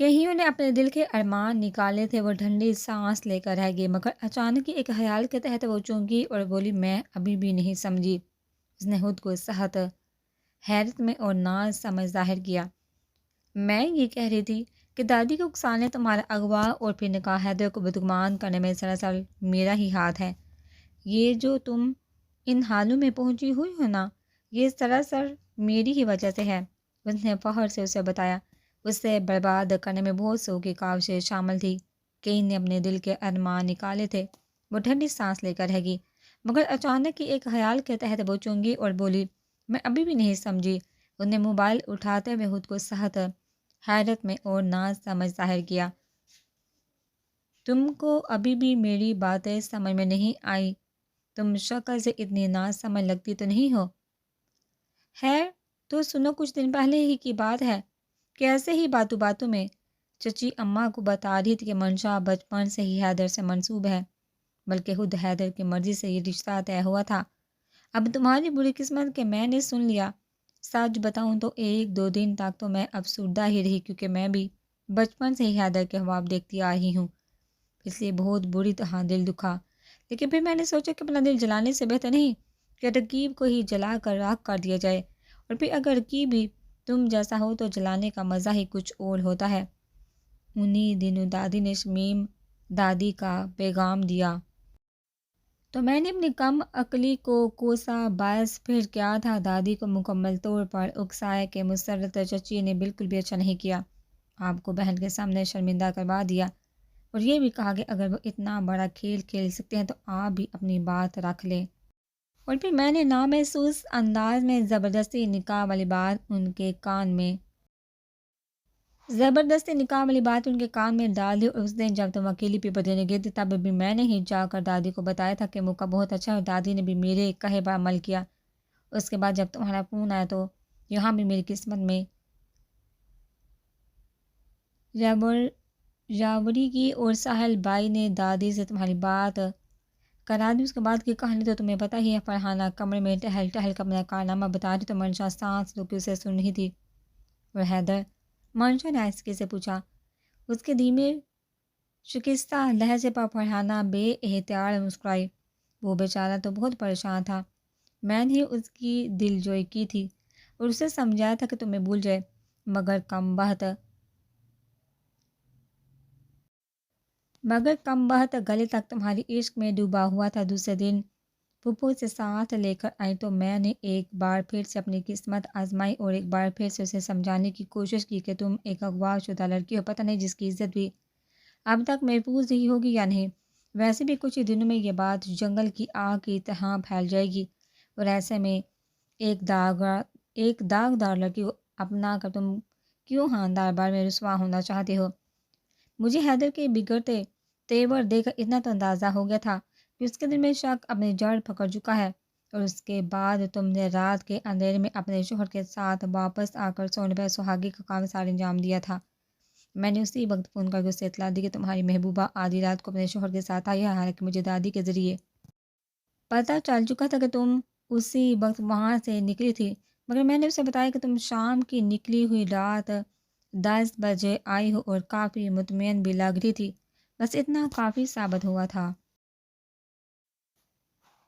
کئیوں نے اپنے دل کے ارمان نکالے تھے، وہ ٹھنڈی سانس لے کر رہ گئی، مگر اچانک ہی ایک خیال کے تحت وہ چونکی اور بولی، میں ابھی بھی نہیں سمجھی۔ اس نے خود کو سخت حیرت میں اور ناز سمجھ ظاہر کیا۔ میں یہ کہہ رہی تھی کہ دادی کو اکسانے، تمہارا اغوا اور پھر نکاح حیدر کو بدگمان کرنے میں سراسر میرا ہی ہاتھ ہے۔ یہ جو تم ان حالوں میں پہنچی ہوئی ہو نا، یہ سراسر میری ہی وجہ سے ہے۔ اس نے فخر سے اسے بتایا۔ اسے برباد کرنے میں بہت سو کی کاوشیں شامل تھی۔ کئی نے اپنے دل کے ارمان نکالے تھے۔ وہ ٹھنڈی سانس لے کر رہ گئی، مگر اچانک ہی ایک خیال کے تحت وہ چونگی اور بولی، میں ابھی بھی نہیں سمجھی۔ انہوں نے موبائل اٹھاتے ہوئے خود کو سخت حیرت میں اور ناز سمجھ ظاہر کیا۔ تم کو ابھی بھی میری باتیں سمجھ میں نہیں آئی؟ تم شکل سے اتنی ناز سمجھ لگتی تو نہیں ہو؟ خیر تو سنو، کچھ دن پہلے ہی کی بات ہے کہ ایسے ہی باتوں باتوں میں چچی اماں کو بتا رہی تھی کہ منشا بچپن سے ہی حیدر سے منسوب ہے، بلکہ خود حیدر کی مرضی سے یہ رشتہ طے ہوا تھا۔ اب تمہاری بری قسمت کہ میں نے سن لیا۔ سچ بتاؤں تو ایک دو دن تک تو میں افسردہ ہی رہی، کیونکہ میں بھی بچپن سے ہی حیدر کے خواب دیکھتی آ رہی ہوں، اس لیے بہت بری طرح دل دکھا۔ لیکن پھر میں نے سوچا کہ اپنا دل جلانے سے بہتر نہیں کہ رقیب کو ہی جلا کر راکھ کر دیا جائے، اور پھر اگر رقیب بھی تم جیسا ہو تو جلانے کا مزہ ہی کچھ اور ہوتا ہے۔ انہی دنوں دادی نے شمیم دادی کا پیغام دیا تو میں نے اپنی کم عقلی کو کوسا، باعث پھر کیا تھا دادی کو مکمل طور پر اکسائے کہ مسرت چچی نے بالکل بھی اچھا نہیں کیا، آپ کو بہن کے سامنے شرمندہ کروا دیا، اور یہ بھی کہا کہ اگر وہ اتنا بڑا کھیل کھیل سکتے ہیں تو آپ بھی اپنی بات رکھ لیں۔ اور پھر میں نے نامحسوس انداز میں زبردستی نکاح والی بات ان کے کان میں ڈال دی، اور اس دن جب تم اکیلی پیپر دینے گئی تھی تب بھی میں نے ہی جا کر دادی کو بتایا تھا کہ موقع بہت اچھا ہے، اور دادی نے بھی میرے کہے پر عمل کیا۔ اس کے بعد جب تمہارا فون آیا تو یہاں بھی میری قسمت میں راوری کی، اور ساحل بھائی نے دادی سے تمہاری بات کرا دی۔ اس کے بعد کی کہانی تو تمہیں پتہ ہی ہے۔ فرحانہ کمرے میں ٹہل ٹہل کر اپنا کارنامہ بتا رہی تو منشا سانس روکے اسے سن رہی تھی۔ اور حیدر؟ منشا نے آہستگی سے پوچھا۔ اس کے دھیمے شکستہ لہجے پر فرحانہ بے احتیاط مسکرائی۔ وہ بیچارہ تو بہت پریشان تھا، میں نے اس کی دل جوئی کی تھی اور اسے سمجھایا تھا کہ تمہیں بھول جائے، مگر کم بہت گلے تک تمہاری عشق میں ڈوبا ہوا تھا۔ دوسرے دن پھپھو سے ساتھ لے کر آئی تو میں نے ایک بار پھر سے اپنی قسمت آزمائی اور ایک بار پھر سے اسے سمجھانے کی کوشش کی کہ تم ایک اغوا شدہ لڑکی ہو، پتہ نہیں جس کی عزت بھی اب تک محفوظ رہی ہوگی یا نہیں۔ ویسے بھی کچھ ہی دنوں میں یہ بات جنگل کی آگ کی طرح پھیل جائے گی، اور ایسے میں ایک داغدار لڑکی کو اپنا کر تم کیوں خاندار بار میں رسوا ہونا چاہتے ہو؟ مجھے حیدر کے بگڑتے تیور دیکھ کر اتنا تو اندازہ ہو گیا تھا کہ اس کے دل میں شک اپنے جڑ پکڑ چکا ہے، اور اس کے بعد تم نے رات کے اندھیرے میں اپنے شوہر کے ساتھ واپس آ کر سونے پر سہاگی کا کام سارے انجام دیا تھا۔ میں نے اسی وقت فون کر کے اسے اطلاع دی کہ تمہاری محبوبہ آدھی رات کو اپنے شوہر کے ساتھ آئی ہے، حالانکہ مجھے دادی کے ذریعے پتہ چل چکا تھا کہ تم اسی وقت وہاں سے نکلی تھی، مگر میں نے اسے بتایا کہ تم شام کی نکلی ہوئی رات 10 بجے آئی ہو اور کافی مطمئن بھی لگ رہی تھی۔ بس اتنا کافی ثابت ہوا تھا۔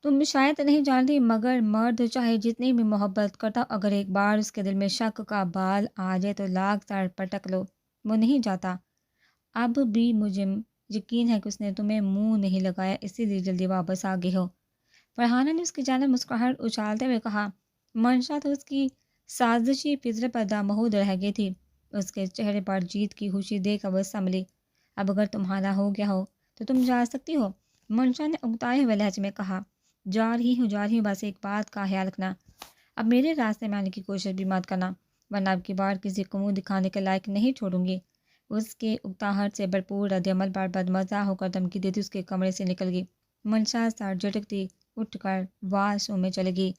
تم شاید نہیں جانتی، مگر مرد چاہے جتنی بھی محبت کرتا، اگر ایک بار اس کے دل میں شک کا بال آ جائے تو لاکھ سر پٹک لو، وہ نہیں جاتا۔ اب بھی مجھے یقین ہے کہ اس نے تمہیں منہ نہیں لگایا، اسی لیے جلدی واپس آ گئی ہو۔ فرحانہ نے اس کی جانب مسکراہٹ اچھالتے ہوئے کہا۔ منشا تو اس کی سازشی فطرت پر دامہد رہ گئی تھی، اس کے چہرے پر جیت کی خوشی دیکھ کر وہ سنبھلی۔ اب اگر تمہارا ہو گیا ہو تو تم جا سکتی ہو، منشا نے اکتائے ہوئے لہجے میں کہا۔ جا رہی ہوں، بس ایک بات کا خیال رکھنا، اب میرے راستے میں آنے کی کوشش بھی مت کرنا، ورنہ اب کی بار کسی کو منہ دکھانے کے لائق نہیں چھوڑوں گی۔ اس کے اکتاہٹ سے بھرپور رد عمل پر بدمزہ ہو کر دھمکی دیتی اس کے کمرے سے نکل گئی۔ منشا سر جھٹکتی اٹھ کر واش روم میں چلے گئی۔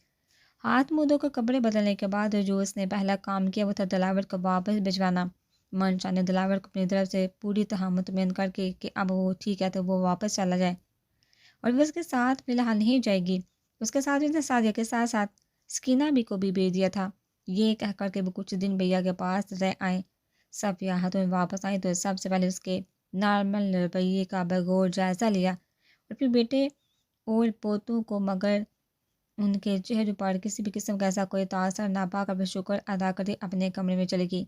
ہاتھ منہ دھو کر کپڑے بدلنے کے بعد جو اس نے پہلا کام کیا وہ تھا دلاور کو واپس بھجوانا۔ منشا نے دلاور کو اپنی طرف سے پوری طرح مطمئن کر کے کہ اب وہ ٹھیک ہے تو وہ واپس چلا جائے، اور وہ اس کے ساتھ فی الحال نہیں جائے گی۔ اس کے ساتھ اس نے سعدیہ کے ساتھ ساتھ سکینہ بھی کو بھی بھیج دیا تھا، یہ کہہ کر کہ وہ کچھ دن بھیا کے پاس رہ آئیں۔ صفیہ ہاتھوں میں واپس آئی تو سب سے پہلے اس کے نارمل رویے کا بغور جائزہ لیا اور پھر بیٹے اور پوتوں کو، مگر ان کے چہرے پر کسی بھی قسم کا ایسا کوئی تاثر نہ پا کر شکر ادا کرتے اپنے کمرے میں چلے گئی۔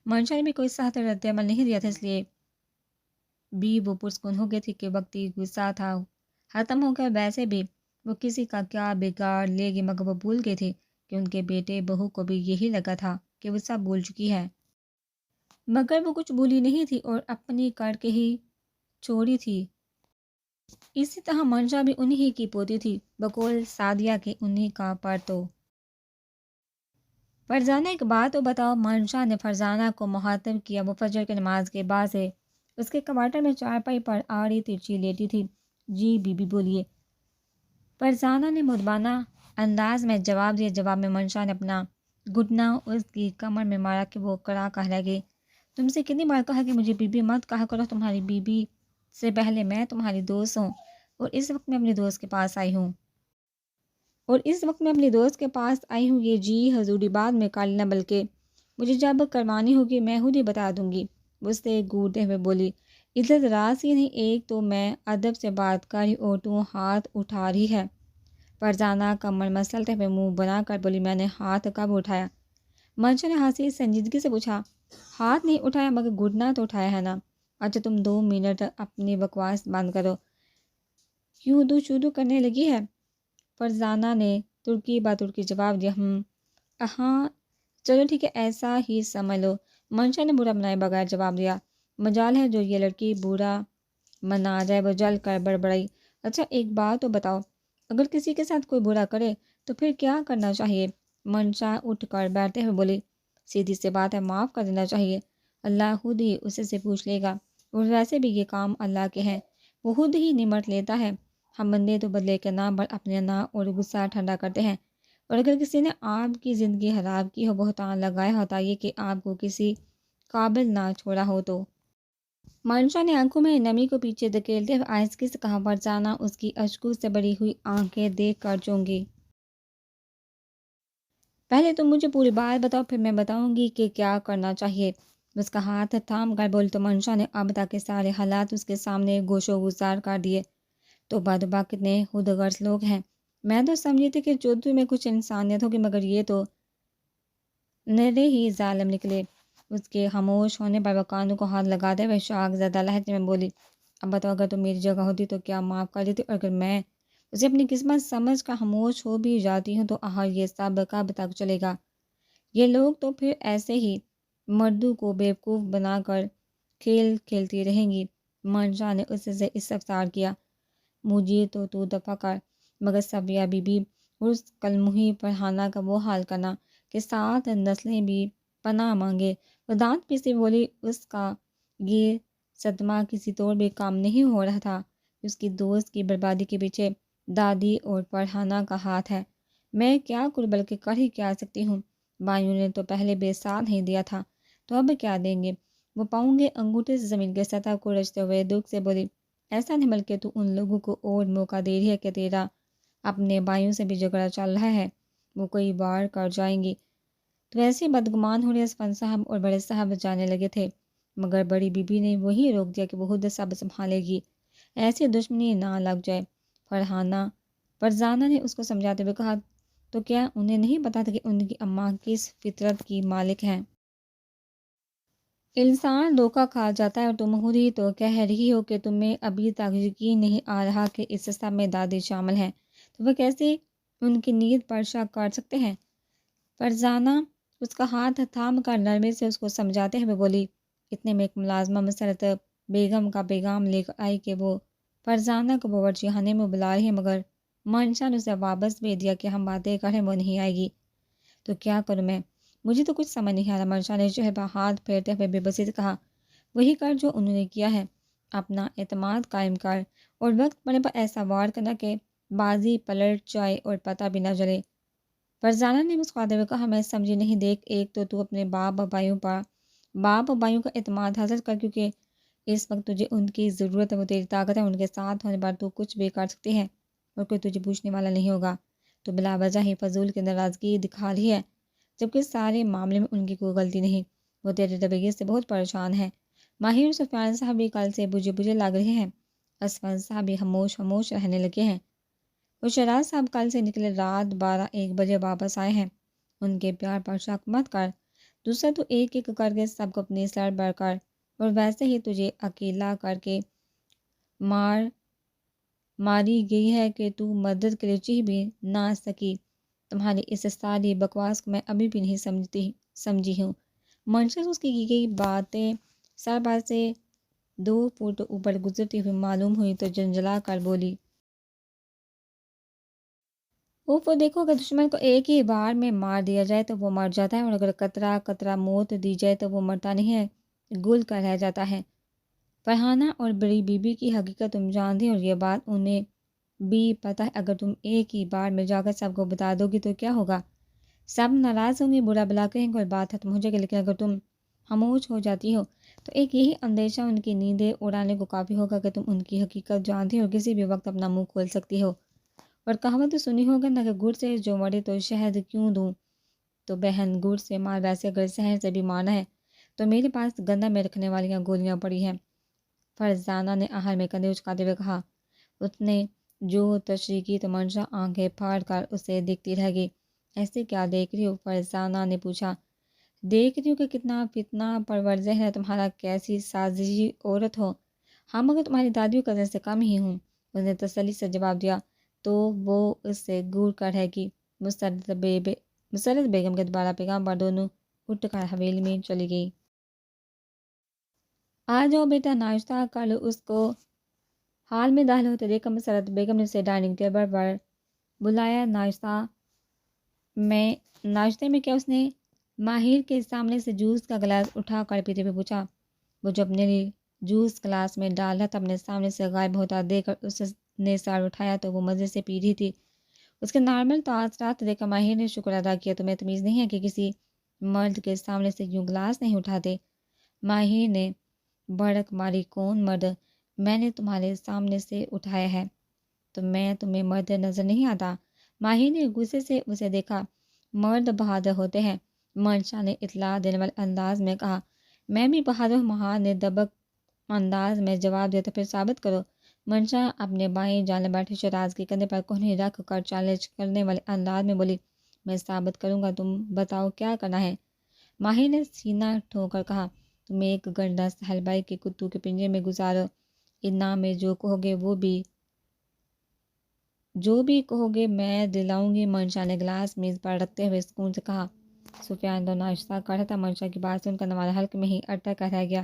منشا نے بھی کوئی صحت رد عمل نہیں دیا تھا، اس لیے بھی وہ پرسکون ہو گئی تھی کہ وقتی غصہ تھا ختم ہو گیا۔ ویسے بھی وہ کسی کا کیا بگاڑ لے گی، مگر وہ بھول گئی تھی کہ ان کے بیٹے بہو کو بھی یہی لگا تھا کہ وہ سب بھول چکی ہے، مگر وہ کچھ بھولی نہیں تھی اور اپنی کر کے ہی چھوڑی تھی۔ اسی طرح منشا بھی انہی کی پوتی تھی، بقول سعدیہ کے انہی کا پر تو۔ فرزانہ ایک بات تو بتاؤ، منشا نے فرزانہ کو مخاطب کیا۔ وہ فجر کی نماز کے بعد سے اس کے کوارٹر میں چارپائی پر آڑی ترچھی لیٹی تھی۔ جی بی بی بولیے، فرزانہ نے مدبانہ انداز میں جواب دیا۔ جواب میں منشا نے اپنا گھٹنا اس کی کمر میں مارا کہ وہ کڑا کہہ رہ گئی۔ تم سے کتنی بار کہا کہ مجھے بی بی مت کہا کرو، تمہاری بی بی سے پہلے میں تمہاری دوست ہوں اور اس وقت میں اپنی دوست کے پاس آئی ہوں۔ یہ جی حضوری بعد میں کر لینا، بلکہ مجھے جب کروانی ہوگی میں خود ہی بتا دوں گی۔ وہ اس سے گھورتے ہوئے بولی، عزت راز ہی نہیں، ایک تو میں ادب سے بات کر رہی اور تو ہاتھ اٹھا رہی ہے۔ فرزانہ کمر مسلتے ہوئے منہ بنا کر بولی، میں نے ہاتھ کب اٹھایا؟ منشا نے ہنسی سنجیدگی سے پوچھا، ہاتھ نہیں اٹھایا مگر گھٹنا تو اٹھایا ہے نا۔ اچھا تم 2 منٹ اپنی بکواس بند کرو، کیوں دو شروع کرنے لگی ہے؟ فرزانہ نے ترکی با ترکی جواب دیا، ہاں چلو ٹھیک ہے، ایسا ہی سمجھ لو۔ منشا نے برا منائے بغیر جواب دیا، مجال ہے جو یہ لڑکی برا منا جائے۔ وہ جل کر بڑبڑائی، اچھا ایک بات تو بتاؤ، اگر کسی کے ساتھ کوئی برا کرے تو پھر کیا کرنا چاہیے؟ منشا اٹھ کر بیٹھتے ہوئے بولی، سیدھی سی بات ہے، معاف کر دینا چاہیے۔ اللہ خود ہی اسے سے پوچھ لے گا، اور ویسے بھی یہ کام اللہ کے ہیں، وہ خود ہی نمٹ لیتا ہے۔ ہم بندے تو بدلے کے نام پر اپنے نا اور غصہ ٹھنڈا کرتے ہیں، اور اگر کسی نے آپ کی زندگی خراب کی ہو، بہتان لگایا ہوتا یہ کہ آپ کو کسی قابل نہ چھوڑا ہو تو۔ منشا نے آنکھوں میں نمی کو پیچھے دھکیلتے ہوئے آہستگی سے کہا۔ فرزانہ اس کی اشکوں سے بھری ہوئی آنکھیں دیکھ کر چونکی۔ پہلے تم مجھے پوری بات بتاؤ، پھر میں بتاؤں گی کہ کیا کرنا چاہیے۔ اس کا ہاتھ تھام کر بولی تو منشا نے اب تک کے سارے حالات اس کے سامنے گوش و گزار کر دیے۔ تو بدبا کتنے خود غرض لوگ ہیں، میں تو سمجھی تھی کہ چودھری میں کچھ انسانیت ہوگی، مگر یہ تو نرے ہی ظالم نکلے۔ اس کے خاموش ہونے پر وہ کانوں کو ہاتھ لگاتے ہوئے شاخ زدہ لہجے میں بولی، اب بتاؤ، اگر تم میری جگہ ہوتی تو کیا معاف کر دیتی؟ اور اگر میں اسے اپنی قسمت سمجھ کر خاموش ہو بھی جاتی ہوں تو یہ سب کب تک چلے گا؟ یہ لوگ تو پھر ایسے ہی مردوں کو بیوقوف بنا کر کھیل کھیلتی رہیں گی۔ منشا نے اس سے استفسار کیا، مجھے تو دفع کر، مگر صفیہ بی بی اور اس کلمحی فرحانہ کا وہ حال کرنا کہ 7 نسلیں بھی پناہ مانگے۔ وہ دانت پیستے بولی، اس کا یہ صدمہ کسی طور بھی کام نہیں ہو رہا تھا، اس کی دوست کی بربادی کے پیچھے دادی اور فرحانہ کا ہاتھ ہے۔ میں کیا کروں، بلکہ کر ہی کیا سکتی ہوں؟ بھائیوں نے تو پہلے بے ساتھ نہیں دیا تھا، تو اب کیا دیں گے؟ وہ پاؤں کے انگوٹھے سے زمین کے سطح کو رچتے ہوئے دکھ سے بولی، ایسا نہیں، بلکہ تو ان لوگوں کو اور موقع دے رہی ہے کہ تیرا اپنے بھائیوں سے بھی جھگڑا چل رہا ہے، وہ کوئی وار کر جائیں گی۔ تو ایسے بدگمان ہونے اسفند صاحب اور بڑے صاحب جانے لگے تھے، مگر بڑی بی بی نے وہی روک دیا کہ وہ خود سب سنبھالے گی، ایسی دشمنی نہ لگ جائے۔ فرزانہ نے اس کو سمجھاتے ہوئے کہا، تو کیا انہیں نہیں پتا تھا کہ ان کی اماں کس فطرت کی مالک ہیں؟ انسان دھوکہ کھا جاتا ہے، اور تم خود ہی تو کہہ رہی ہو کہ تمہیں ابھی تک یقین نہیں آ رہا کہ اس سب میں دادی شامل ہیں، تو وہ کیسے ان کی نیت پر شک کر سکتے ہیں؟ فرزانہ اس کا ہاتھ تھام کر نرمی سے اس کو سمجھاتے ہوئے بولی، اتنے میں ایک ملازمہ مسرت بیگم کا پیغام لے کر آئی کہ وہ فرزانہ کو باورچی خانے میں بلا رہی ہے، مگر منشا نے اسے واپس بھیج دیا کہ ہم باتیں کریں، وہ نہیں آئے گی۔ تو کیا کروں میں؟ مجھے تو کچھ سمجھ نہیں آ رہا۔ منشا نے چہرے پر ہاتھ پھیرتے ہوئے بے بسی سے کہا، وہی کر جو انہوں نے کیا ہے، اپنا اعتماد قائم کر اور وقت پڑنے پر ایسا وار کرنا کہ بازی پلٹ جائے اور پتہ بھی نہ چلے۔ فرزانہ نے مسکراتے ہوئے کہا، میں سمجھی نہیں، دیکھ، ایک تو اپنے باپ بھائیوں کا اعتماد حاصل کر، کیونکہ اس وقت تجھے ان کی ضرورت ہے، وہ تیری طاقت ہے، ان کے ساتھ ہونے پر تو کچھ بھی کر سکتی ہے اور کوئی تجھے پوچھنے والا نہیں ہوگا۔ تو بلا وجہ ہی فضول کی ناراضگی دکھا رہی ہے، جبکہ سارے معاملے میں ان کی کوئی غلطی نہیں۔ وہ تیرے رویے سے بہت پریشان ہے۔ ماہر سفیان صاحب بھی کل سے بجھے بجھے لگ رہے ہیں۔ اسفند صاحب بھی خاموش رہنے لگے ہیں۔ وہ شیراز صاحب کل سے نکلے رات 12-1 بجے واپس آئے ہیں۔ ان کے پیار پر شک مت کر، دوسرا تو ایک ایک کر کے سب کو اپنی سر بڑھ کر، اور ویسے ہی تجھے اکیلا کر کے ماری گئی ہے کہ تو مدد کے لیے چیخ بھی نہ سکی۔ تمہاری اس ساری بکواس کو میں ابھی بھی نہیں سمجھی ہوں۔ منشر اس کی گئی باتیں سر بار سے 2 فٹ اوپر گزرتی ہوئی معلوم ہوئی تو جنجلا کر بولی، اوپر دیکھو، اگر دشمن کو ایک ہی بار میں مار دیا جائے تو وہ مر جاتا ہے، اور اگر قطرہ قطرہ موت دی جائے تو وہ مرتا نہیں ہے، گل کر رہ جاتا ہے۔ فرحانہ اور بڑی بی بی کی حقیقت تم جانتی، اور یہ بات انہیں بھی پتہ ہے۔ اگر تم ایک ہی بار میں جا کر سب کو بتا دو گی تو کیا ہوگا؟ سب ناراض ہوں گے، برا بلا کہیں گے اور بات ختم ہو جائے گی، لیکن اگر تم خاموش ہو جاتی ہو تو ایک یہی اندیشہ ان کی نیندیں اڑانے کو کافی ہوگا کہ تم ان کی حقیقت جانتی ہو اور کسی بھی وقت اپنا منہ کھول سکتی ہو۔ اور کہاوت تو سنی ہوگا نہ کہ گڑ سے جو مرے تو شہد کیوں دوں؟ تو بہن، گڑ سے مار، ویسے اگر شہد سے بھی مارنا ہے تو میرے پاس گندم میں رکھنے والی گولیاں پڑی ہیں۔ فرزانہ نے آہر میں کندھے اچکاتے ہوئے کہا۔ اس نے جو تشریح کی تو منشا آنکھیں پھاڑ کر اسے دیکھتی رہ گئی۔ ایسے کیا دیکھ رہی ہو؟ فرزانہ نے پوچھا۔ دیکھ رہی ہوں کہ کتنا فتنہ پرور ذہن ہے تمہارا، کیسی سازشی عورت ہو۔ ہاں، مگر تمہاری دادی و کزن سے کم ہی ہوں، اس نے تسلی سے جواب دیا۔ تو وہ اس سے گور کر رہے گی۔ مسرت بیگم کے دوبارہ پیغام پر دونوں اٹھ کر حویلی میں چلی گئی۔ آ جاؤ بیٹا، ناشتہ کر لو۔ اس کو حال میں داخل ہوتے دیکھ کر مسرت بیگم نے اسے ڈائننگ ٹیبل پر بلایا۔ ناشتے میں کیا؟ اس نے ماہر کے سامنے سے جوس کا گلاس اٹھا کر پیتے ہوئے پوچھا۔ وہ جو اپنے لیے جوس گلاس میں ڈال رہا تھا اپنے سامنے سے غائب ہوتا دیکھ کر اس نے سر اٹھایا تو وہ مزے سے پی رہی تھی۔ اس کے نارمل تاثرات دیکھ کر ماہر نے شکر ادا کیا۔ تمہیں تمیز نہیں ہے کہ کسی مرد کے سامنے سے یوں گلاس نہیں اٹھاتے؟ ماہر نے بھڑک ماری۔ کون مرد؟ میں نے تمہارے سامنے سے اٹھایا ہے۔ تو میں تمہیں مرد نظر نہیں آتا؟ ماہر نے غصے سے اسے دیکھا۔ مرد بہادر ہوتے ہیں، منشا نے اطلاع دینے والے انداز میں کہا۔ میں بھی بہادر ہوں، ماہر نے دبک انداز میں جواب دیا۔ تو پھر ثابت کرو۔ منشا اپنے بائیں جانب بیٹھے شیراز کے کندھے پر کوہنی رکھ کر چیلنج کرنے والے انداز میں بولی۔ میں ثابت کروں گا، تم بتاؤ کیا کرنا ہے؟ ماہر نے سینہ ٹھو کر کہا۔ تم ایک گھنٹہ صہلبائی کے کتوں کے پنجرے میں گزارو۔ انعام میں جو کہو گے جو بھی کہو گے میں دلاؤں گی، منشا نے گلاس میز پر رکھتے ہوئے سکون سے کہا۔ سفیان تو ناشتہ کر رہا تھا، منشا کی بات سن کر نوال حلق میں ہی اٹک رہ گیا۔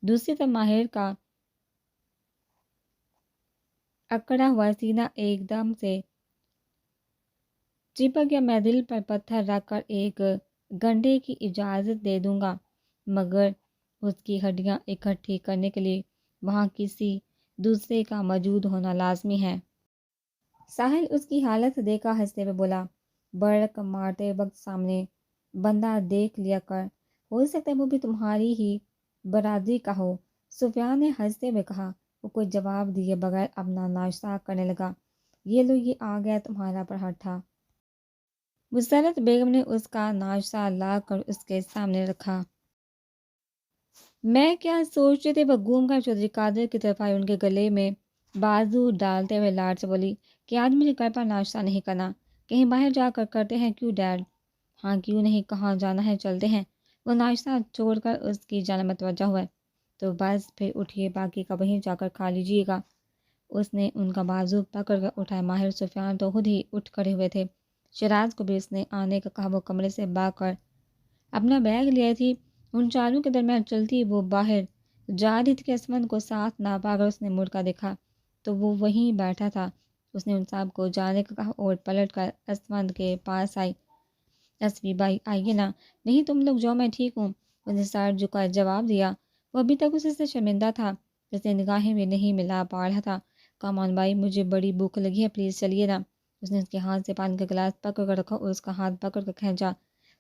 دوسری طرف ماہر کا اکڑا ہوا سینہ ایک دم سے چپک گیا۔ میں دل پر پتھر رکھ کر 1 گھنٹے کی اجازت دے دوں گا، مگر اس کی ہڈیاں اکٹھی کرنے کے لیے وہاں کسی دوسرے کا موجود ہونا لازمی ہے۔ ساحل اس کی حالت دیکھا ہنستے ہوئے بولا۔ برق مارتے وقت سامنے بندہ دیکھ لیا کر، ہو سکتا ہے وہ بھی تمہاری ہی برادری کا ہو، سفیان نے ہنستے ہوئے کہا۔ وہ کوئی جواب دیے بغیر اپنا ناشتہ کرنے لگا۔ یہ لو، یہ آ گیا تمہارا پراٹھا۔ مسرت بیگم نے اس کا ناشتہ لا کر اس کے سامنے رکھا۔ میں کیا سوچ رہے تھے؟ وہ گھوم کر چودھری قادر کی طرف آئی، ان کے گلے میں بازو ڈالتے ہوئے لاڈ سے بولی کہ آج مجھے گھر پر ناشتہ نہیں کرنا، کہیں باہر جا کر کرتے ہیں۔ کیوں ڈیڈ؟ ہاں کیوں نہیں، کہاں جانا ہے، چلتے ہیں۔ وہ ناشتہ چھوڑ کر اس کی جانب متوجہ ہوئے۔ تو بس پھر اٹھیے، باقی کا وہیں جا کر کھا لیجیے گا۔ اس نے ان کا بازو پکڑ کر اٹھایا۔ ماہر سفیان تو خود ہی اٹھ کھڑے ہوئے تھے۔ شیراز کو بھی اس نے آنے کا کہا۔ وہ کمرے سے بھاگ کر اپنا بیگ لے تھی۔ ان چاروں کے درمیان چلتی وہ باہر جا رہی تھی کہ اسمند کو ساتھ نہ پا کر اس نے مڑ کر دیکھا تو وہ وہیں بیٹھا تھا۔ اس نے ان صاحب کو جانے کا کہا اور پلٹ کر اسمند کے پاس آئی۔ اسوی بھائی آئیے نا۔ نہیں تم لوگ جاؤ، میں ٹھیک ہوں، اس نے سر جھکا جواب دیا۔ وہ ابھی تک اسے سے شرمندہ تھا، جیسے نگاہیں بھی نہیں ملا پا رہا تھا۔ کامان بھائی مجھے بڑی بھوک لگی ہے، پلیز چلیے نا۔ اس نے اس کے ہاتھ سے پانی کا گلاس پکڑ کر رکھا اور اس کا ہاتھ پکڑ کر کھینچا۔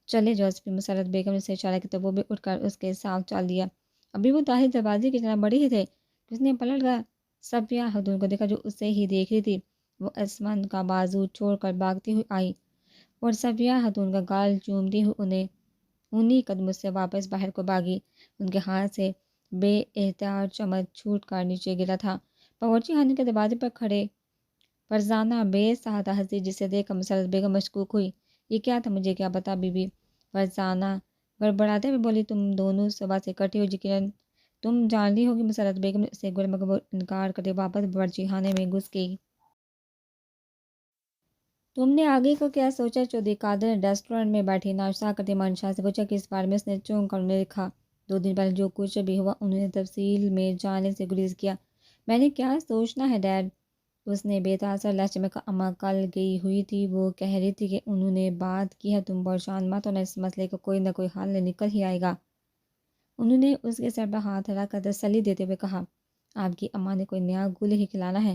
چلے جو اسوی، مسرت بیگم نے اسے اشارہ کیا تو وہ بھی اٹھ کر اس کے ساتھ چل دیا۔ ابھی وہ طاہر دروازے کی طرف بڑھے ہی تھے، اس نے پلٹ کر صفیہ خاتون کو دیکھا جو اسے ہی دیکھ رہی تھی۔ وہ اسمند کا بازو چھوڑ کر بھاگتی ہوئی آئی اور صفیہ خاتون کا گال چومتی ہوئی انہیں انہی قدموں سے واپس باہر کو بھاگی۔ ان کے ہاتھ سے بے احتیاط چمچ چھوٹ کر نیچے گرا تھا۔ باورچی خانے کے دروازے پر کھڑے فرزانہ بے ساختہ ہنسی، جسے دیکھ کر مسرت بیگم مشکوک ہوئی۔ یہ کیا تھا، مجھے کیا پتا بی بی؟ فرزانہ گڑبڑاتے ہوئے بولی، تم دونوں صبح سے اکٹھی ہو، یقیناً تم جان لی ہوگی۔ مسرت بیگم نے اسے گل مگر وہ انکار کرتے واپس باورچی خانے میں گھس گئی۔ تم نے آگے کو کیا سوچا؟ چودھری قادر نے ریسٹورینٹ میں بیٹھی ناشتہ کرتے منشا سے پوچھا کہ اس بارے میں اس نے چونک کر انہیں لکھا۔ 2 دن پہلے جو کچھ بھی ہوا انہوں نے تفصیل میں جاننے سے گریز کیا۔ میں نے کیا سوچنا ہے ڈیڈ؟ اس نے بے تاثر لہجے میں کہا، اماں کل گئی ہوئی تھی، وہ کہہ رہی تھی کہ انہوں نے بات کی ہے، تم پریشان مت ہونا، اس مسئلے کا کوئی نہ کوئی حل نکل ہی آئے گا۔ انہوں نے اس کے سر پر ہاتھ رکھ کر تسلی دیتے ہوئے کہا، آپ کی اماں نے کوئی نیا گل ہی کھلانا ہے۔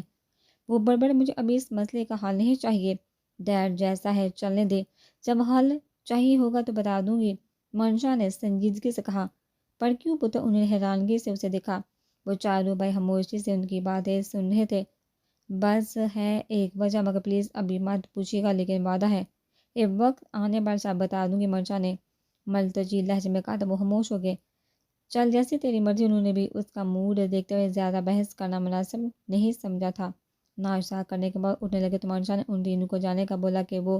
وہ بڑبڑ، مجھے ابھی اس مسئلے کا حل نہیں چاہیے ڈیڈ، جیسا ہے چلنے دے، جب حل چاہیے ہوگا تو بتا دوں گی، منشا نے سنجیدگی سے کہا۔ پر کیوں پتر؟ انہوں نے حیرانگی سے اسے دیکھا۔ وہ چاروں بھائی خاموشی سے ان کی باتیں سن رہے تھے۔ بس ہے ایک وجہ، مگر پلیز ابھی مت پوچھیے گا، لیکن وعدہ ہے ایک وقت آنے پر سب بتا دوں گی، منشا نے ملتجی لہجے میں کہا۔ تو وہ خاموش ہو گئے۔ چل جیسی تیری مرضی۔ انہوں نے بھی اس کا موڈ دیکھتے ہوئے زیادہ بحث کرنا مناسب نہیں سمجھا تھا۔ ناشتہ کرنے کے بعد اٹھنے لگے تو منشا نے ان تینوں کو جانے کا بولا کہ وہ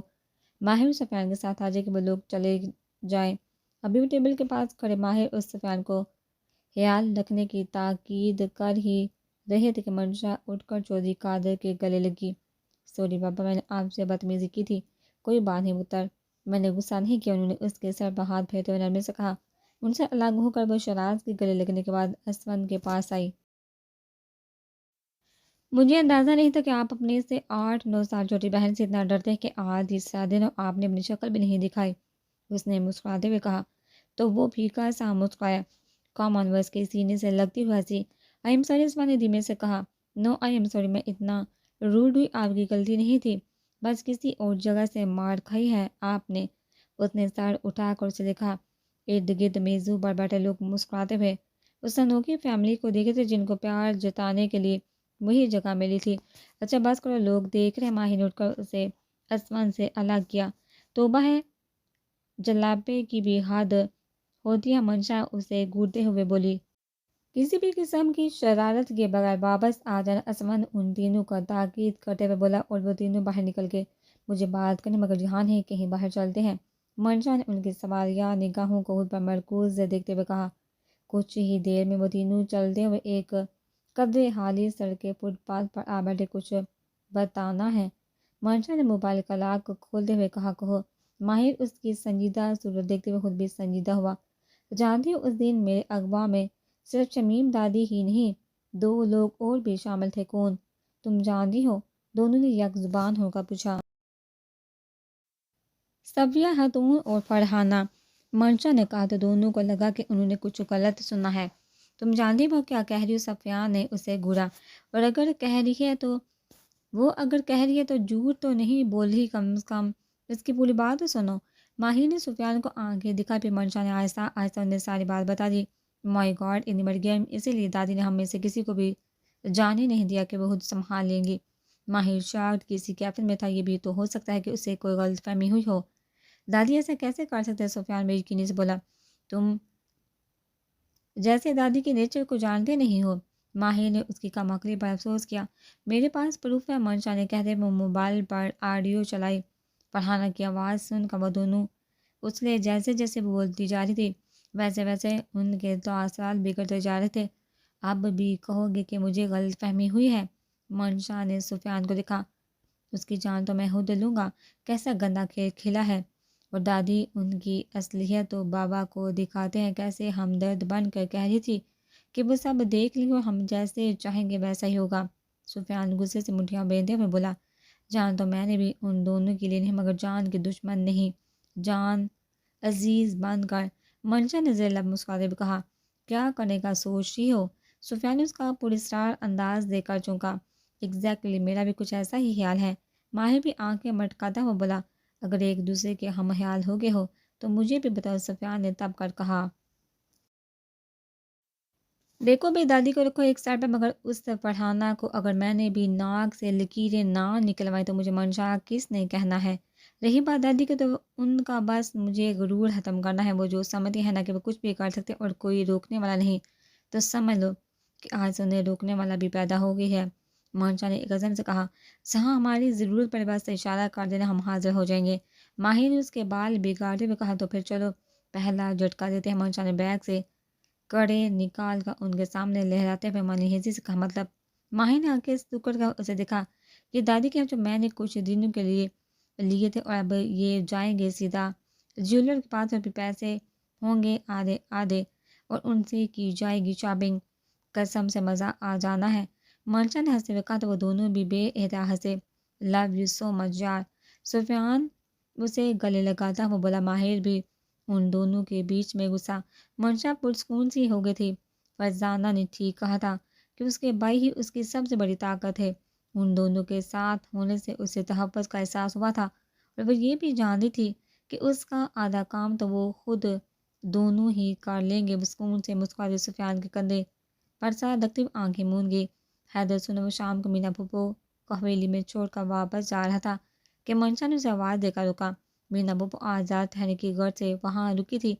ماہر سفیان کے ساتھ آ جائے کہ وہ لوگ چلے جائیں۔ ابھی بھی ٹیبل کے پاس کھڑے ماہر اس سفیان کو خیال رکھنے کی تاکید کر ہی رہے تھے کہ منشا اٹھ کر چودھری قادر کے گلے لگی۔ سوری بابا، میں نے آپ سے بدتمیزی کی تھی۔ کوئی بات نہیں پتر، میں نے غصہ نہیں کیا، انہوں نے اس کے سر پر ہاتھ پھیرتے ہوئے نرمی سے کہا۔ ان سے الگ ہو کر وہ شراز کے گلے لگنے کے بعد اسمند کے پاس آئی۔ مجھے اندازہ نہیں تھا کہ آپ اپنے سے 8-9 سال چھوٹی بہن سے اتنا ڈرتے ہیں کہ آج تیسرا دن اور آپ نے اپنی شکل بھی نہیں دکھائی، اس نے مسکراتے ہوئے کہا۔ تو وہ پھیکا سا مسکرایا۔ کامن ورس کے سینے سے لگتی ہوئی ہنسی۔ آئی ایم سوری، اس نے دھیمے سے کہا۔ نو آئی ایم سوری، میں اتنا روڈ ہوئی، آپ کی غلطی نہیں تھی، بس کسی اور جگہ سے مار کھائی ہے آپ نے۔ اس نے سر اٹھا کر اسے دیکھا۔ ارد گرد میزوں پر بیٹھے لوگ مسکراتے ہوئے اس انوکھی فیملی کو دیکھے تھے جن کو پیار جتانے کے لیے وہی جگہ ملی تھی۔ اچھا بس کرو، لوگ دیکھ رہے ہیں۔ ماہی نے اٹھ کر اسے اسمان سے الگ کیا۔ توبہ ہے، جلاپے کی بھی حد ہوتی ہے، منشا اسے گھورتے ہوئے بولی۔ کسی بھی قسم کی شرارت کے بغیر واپس آ جانا، اسمان ان تینوں کا تاکید کرتے ہوئے بولا، اور وہ تینوں باہر نکل گئے۔ مجھے بات کرنے مگر یہاں نہیں، کہیں باہر چلتے ہیں، منشا نے ان کی سوالیہ نگاہوں کو خود پر مرکوز دیکھتے ہوئے کہا۔ کچھ ہی دیر میں وہ تینوں چلتے ہوئے ایک قدرے حالی سڑک فٹ پاتھ پر آ بیٹھے۔ کچھ بتانا ہے؟ منشا نے موبائل کا لاک کھولتے ہوئے کہا۔ کہو۔ ماہر اس کی سنجیدہ صورت دیکھتے ہوئے خود بھی سنجیدہ ہوا۔ جانتی ہو، اس دن میرے اغوا میں صرف شمیم دادی ہی نہیں، 2 لوگ اور بھی شامل تھے۔ کون؟ تم جانتی ہو؟ دونوں نے یک زبان ہو کر پوچھا۔ صفیہ خاتون اور فرحانہ، منشا نے کہا تو دونوں کو لگا کہ انہوں نے کچھ غلط سنا ہے۔ تم جانتی ہو کیا کہہ رہی ہو؟ صفیہ نے اسے گھورا۔ اور اگر کہہ رہی ہے تو اگر کہہ رہی ہے تو جھوٹ تو نہیں بول رہی، کم از کم اس کی پوری بات تو سنو۔ ماہر نے سفیان کو آنکھیں دکھا، پھر منشا نے آہستہ آہستہ انہیں ساری بات بتا دی۔ مائی گاڈ، اتنی بڑی گیم، اسی لیے دادی نے ہم میں سے کسی کو بھی جانے نہیں دیا کہ وہ خود سنبھال لیں گی۔ ماہر شاید کسی کیفن میں تھا، یہ بھی تو ہو سکتا ہے کہ اسے کوئی غلط فہمی ہوئی ہو۔ دادی ایسا کیسے کر سکتے ہیں؟ سفیان بے یقینی سے بولا۔ تم جیسے دادی کے نیچر کو جانتے نہیں ہو۔ ماہر نے اس کی کم عقلی پر افسوس کیا۔ میرے پاس پروف ہے، منشا نے کہتے وہ موبائل پر آڈیو چلائی۔ فرحانہ کی آواز سن کر وہ دونوں اچھلے، جیسے جیسے وہ بولتی جا رہی تھی ویسے ویسے ان کے تاثرات بگڑتے جا رہے تھے۔ اب بھی کہو گے کہ مجھے غلط فہمی ہوئی ہے؟ منشا نے سفیان کو دیکھا۔ اس کی جان تو میں خود لوں گا، کیسا گندا کھیل کھیلا ہے۔ اور دادی ان کی اصلیت تو بابا کو دکھاتے ہیں، کیسے ہمدرد بن کر کہہ رہی تھی کہ وہ سب دیکھ لیں اور ہم جیسے چاہیں گے ویسا ہی ہوگا۔ سفیان غصے سے مٹھیاں باندھے ہوئے بولا۔ جان تو میں نے بھی ان دونوں کے لیے نہیں، مگر جان کے دشمن نہیں، جان عزیز بن کر۔ منشا نے زیر لب مسکراتے ہوئے کہا۔ کیا کرنے کا سوچ رہی ہو؟ سفیان نے اس کا پراسرار انداز دے کر چونکا۔ ایگزیکٹلی، میرا بھی کچھ ایسا ہی خیال ہے۔ ماہر بھی آنکھیں مٹکاتا ہوا بولا۔ اگر ایک دوسرے کے ہم خیال ہو گئے ہو تو مجھے بھی بتاؤ، سفیان نے تب کر کہا۔ دیکھو بھائی، دادی کو رکھو ایک سائڈ پہ، مگر اس فرحانہ کو اگر میں نے بھی ناک سے لکیریں نہ نکلوائی تو مجھے منشا کس نے کہنا ہے؟ رہی بات دادی کی، تو ان کا بس مجھے غرور ختم کرنا ہے۔ وہ جو سمجھتی ہے نا کہ وہ کچھ بھی کر سکتے اور کوئی روکنے والا نہیں، تو سمجھ لو کہ آج سے انہیں روکنے والا بھی پیدا ہو گئی ہے۔ مانشا نے ایک عزم سے کہا، جہاں ہماری ضرورت پڑے بس اشارہ کر دینا، ہم حاضر ہو جائیں گے۔ ماہی نے اس کے بال بگاڑتے ہوئے کہا، تو پھر چلو پہلا جھٹکا دیتے ہیں۔ مانشا نے بیگ سے کڑے نکال کر ان کے سامنے لہراتے ہوئے منیحیزی سے کہا، مطلب؟ ماہی نے آنکھیں سکڑ کر اسے دیکھا، یہ دادی کے جو میں نے کچھ دنوں کے لیے تھے، اور اب یہ جائیں گے سیدھا جیولر کے پاس، اور بھی پیسے ہوں گے آدھے آدھے، اور ان سے کی جائے گی شاپنگ۔ قسم سے مزہ آ جانا ہے۔ منشا نے ہنستے ہوئے کہا، تو وہ دونوں بھی بے احتیاط ہنسے۔ لو یو سو مچ یار۔ سفیان اسے گلے لگاتا وہ بولا۔ ماہر بھی ان دونوں کے بیچ میں گھسا۔ منشا پرسکون سی ہو گئی تھی۔ فرزانہ نے ٹھیک کہا تھا کہ اس کے بھائی ہی اس کی سب سے بڑی طاقت ہے۔ ان دونوں کے ساتھ ہونے سے اسے تحفظ کا احساس ہوا تھا، اور وہ یہ بھی جانتی تھی کہ اس کا آدھا کام تو وہ خود دونوں ہی کر لیں گے۔ سکون سے مسکراتے سفیان کے کندھے پر ساتھ رکھتے ہوئے آنکھیں موند گئی۔ حیدر صبح شام کو مینا پھپھو کو حویلی میں چھوڑ کر واپس جا رہا تھا کہ منشا نے اسے آواز دے کر روکا۔ مینا پھپھو آزاد ٹھہرنے کی غرض سے وہاں رکی تھی۔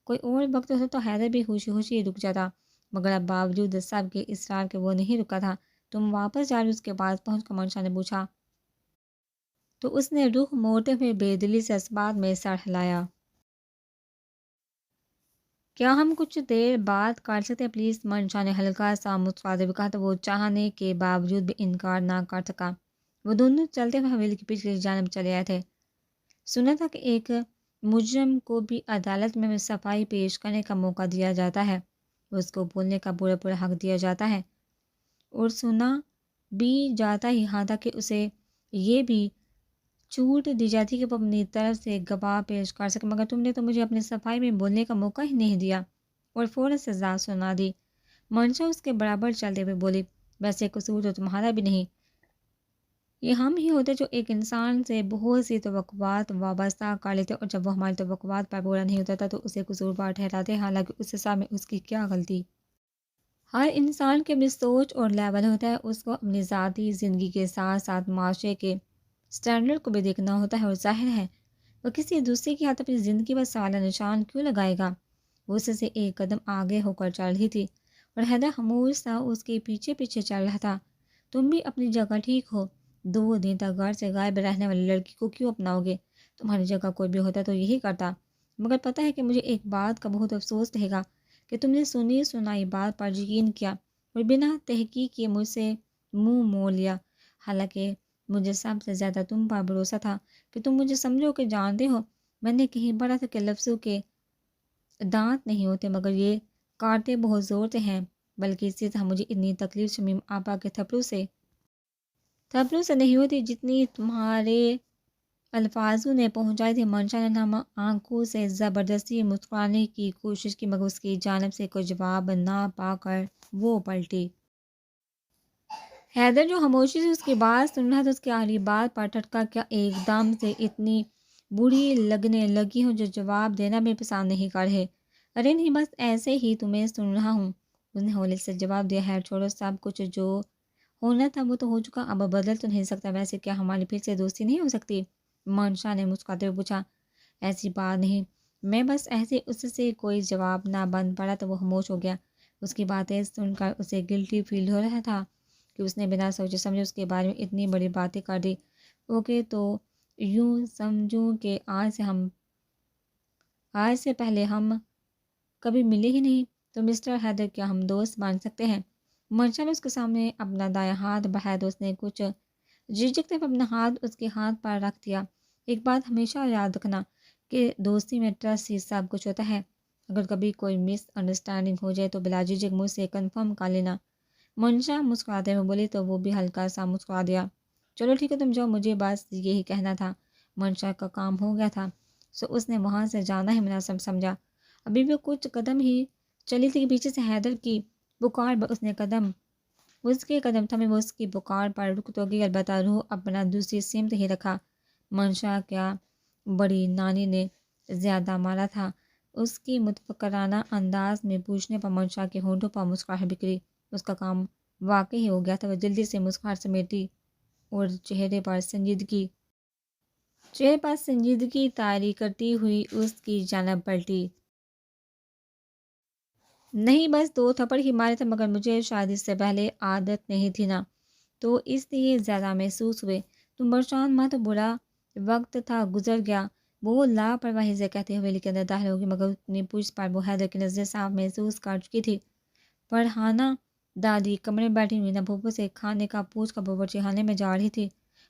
کوئی اور وقت ہوتا تو حیدر بھی خوشی خوشی رک جاتا، مگر اب باوجود سب کے اصرار کے وہ نہیں رکا تھا۔ تم واپس جا رہے اس کے پاس پہنچ کر منشا نے پوچھا، تو اس نے رخ موڑتے ہوئے بے دلی سے اس بات میں سر ہلایا۔ کیا ہم کچھ دیر بات کر سکتے ہیں پلیز؟ منشا نے ہلکا سا مسکراتے ہوئے کہا، تو وہ چاہنے کے باوجود بھی انکار نہ کر سکا۔ وہ دونوں چلتے ہوئے حویلی کی پچھلی جانب چلے آئے تھے۔ سنا تھا کہ ایک مجرم کو بھی عدالت میں صفائی پیش کرنے کا موقع دیا جاتا ہے، اس کو بولنے کا پورا پورا حق دیا جاتا ہے، اور سنا بھی جاتا ہی یہاں تک کہ اسے یہ بھی چھوٹ دی جاتی کہ وہ اپنی طرف سے گواہ پیش کر سکے، مگر تم نے تو مجھے اپنی صفائی میں بولنے کا موقع ہی نہیں دیا، اور فوراً سزا سنا دی۔ منشا اس کے برابر چلتے ہوئے بولی، ویسے قصور تو تمہارا بھی نہیں، یہ ہم ہی ہوتے جو ایک انسان سے بہت سی توقعات وابستہ کر لیتے، اور جب وہ ہماری توقعات پر پورا نہیں ہوتا تھا تو اسے قصوروار ٹھہراتے، حالانکہ اس حساب میں اس کی کیا غلطی۔ ہر انسان کی اپنی سوچ اور لیول ہوتا ہے، اس کو اپنی ذاتی زندگی کے ساتھ ساتھ معاشرے کے سٹینڈرڈ کو بھی دیکھنا ہوتا ہے، اور ظاہر ہے وہ کسی دوسرے کی ہاتھ اپنی زندگی پر سوال نشان کیوں لگائے گا۔ وہ اس سے ایک قدم آگے ہو کر چل رہی تھی، اور حیدر خاموش سا اس کے پیچھے پیچھے چل رہا تھا۔ تم بھی اپنی جگہ ٹھیک ہو، 2 دن تک گھر سے غائب رہنے والی لڑکی کو کیوں اپناؤ گے؟ تمہاری جگہ کوئی بھی ہوتا تو یہی کرتا، مگر پتہ ہے کہ مجھے ایک بات کا بہت افسوس رہے گا کہ تم نے سنی سنائی بات پر یقین کیا اور بنا تحقیق کیے مجھ سے منہ موڑ لیا، حالانکہ مجھے سب سے زیادہ تم پر بھروسہ تھا کہ تم مجھے سمجھو کہ جانتے ہو۔ میں نے کہیں پڑھا تھا کہ لفظوں کے دانت نہیں ہوتے، مگر یہ کاٹتے بہت زور سے ہیں، بلکہ اسی طرح مجھے اتنی تکلیف شمیم آپا کے تھپڑوں سے نہیں ہوتی جتنی تمہارے الفاظوں نے پہنچائی تھی۔ منشا نے نام آنکھوں سے زبردستی مسکرانے کی کوشش کی، مگر اس کی جانب سے کوئی جواب نہ پا کر وہ پلٹی۔ حیدر جو خاموشی سے اس کی بات سن رہا تھا، اس کی آخری بات پر ٹھٹکا، کیا ایک دم سے اتنی بری لگنے لگی ہوں جو جواب دینا بھی پسند نہیں کر رہے؟ ارے نہیں، بس ایسے ہی تمہیں سن رہا ہوں، اس نے ہولے سے جواب دیا۔ خیر چھوڑو، سب کچھ جو ہونا تھا وہ تو ہو چکا، اب بدل تو نہیں سکتا۔ ویسے کیا ہماری پھر سے دوستی نہیں ہو سکتی؟ منشا نے مسکراتے ہوئے پوچھا۔ ایسی بات نہیں، میں بس ایسے اس سے کوئی جواب نہ بن پڑا تو وہ خاموش ہو گیا۔ اس کی باتیں سن کر اسے گلٹی فیل ہو رہا تھا کہ اس نے بنا سوچے سمجھے اس کے بارے میں اتنی بڑی باتیں کر دی۔ اوکے، تو یوں سمجھوں کہ آج سے پہلے ہم کبھی ملے ہی نہیں، تو مسٹر حیدر کیا ہم دوست بن سکتے ہیں؟ منشا نے اس کے سامنے اپنا دایاں ہاتھ بڑھایا تو اس نے کچھ جھجکتے ہوئے اپنا ہاتھ اس کے ہاتھ پر رکھ دیا۔ ایک بات ہمیشہ یاد رکھنا کہ دوستی میں ٹرسٹ ہی سب کچھ ہوتا ہے، اگر کبھی کوئی مس انڈرسٹینڈنگ ہو جائے تو بلا جھجک مجھ سے کنفرم کر لینا۔ منشا مسکراتے ہوئے بولی تو وہ بھی ہلکا سا مسکرا دیا۔ چلو ٹھیک ہے، تم جاؤ، مجھے بس یہی کہنا تھا۔ منشا کا کام ہو گیا تھا، سو اس نے وہاں سے جانا ہی مناسب سمجھا۔ ابھی بھی کچھ قدم ہی چلی تھی کہ پیچھے سے حیدر کی پکار پر اس کے قدم تھمے۔ وہ اس کی پکار پر رک تو گئی، البتہ روح اپنا دوسری سمت ہی رکھا۔ منشا کیا بڑی نانی نے زیادہ مارا تھا؟ اس کی متفکرانہ انداز میں پوچھنے پر منشا کے ہونٹوں پر مسکراہٹ بکھری۔ اس کا کام واقعی ہو گیا تھا۔ وہ جلدی سے مسکراہٹ سمیٹی اور چہرے پر سنجیدگی چہرے پر سنجیدگی طاری کرتی ہوئی اس کی جانب پلٹی۔ نہیں، بس 2 تھپڑ ہی مارے تھے، مگر مجھے شاید اس سے پہلے عادت نہیں تھی نا، تو اس لیے زیادہ محسوس ہوئے۔ تم پریشان مت، برا وقت تھا، گزر گیا، وہ لاپرواہی سے کہتے ہوئے کے اندر داخل ہوگی، مگر اپنی پوچھ پر وہ حیدر کی نظریں صاف محسوس کر چکی تھی۔ فرحانہ دادی کمرے میں بیٹھی ہوئی نہ پھوپھو سے کھانے کا پوچھ کا باورچی خانے میں جا رہی تھی۔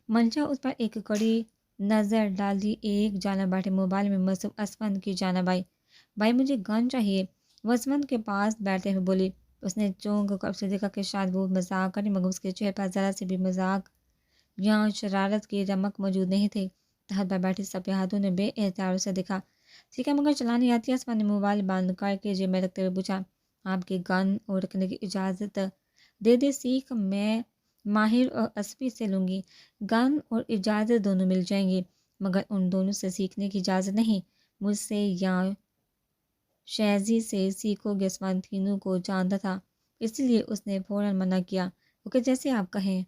منشا اس پر ایک کڑی نظر ڈالتی ایک جانب بیٹھے موبائل میں مصروف اسفند کی جانب آئی۔ بھائی مجھے گن چاہیے، وہ اسفند کے پاس بیٹھتے ہوئے بولی۔ اس نے چونک کر اسے دیکھا کہ شاید وہ مذاق کرے، مگر اس کے چہرے پر ذرا سے بھی مذاق یا شرارت کی رمق موجود نہیں تھی۔ تخت پر بیٹھی سب ہاتھوں نے بے اختیار اسے دیکھا۔ ٹھیک ہے، مگر چلانی آتی ہے؟ اسفند نے موبائل بند کر کے جیب میں رکھتے ہوئے پوچھا۔ آپ کی گن اور رکھنے کی اجازت دے دے سیکھ میں ماہر اور اسفی سے لوں گی۔ گن اور اجازت دونوں مل جائیں گی، مگر ان دونوں سے سیکھنے کی اجازت نہیں، مجھ سے یا شہزی سے سیکھو گے۔ اسفند تینوں کو جانتا تھا، اس لیے اس نے فوراً منع کیا۔ اوکے، جیسے آپ کہیں۔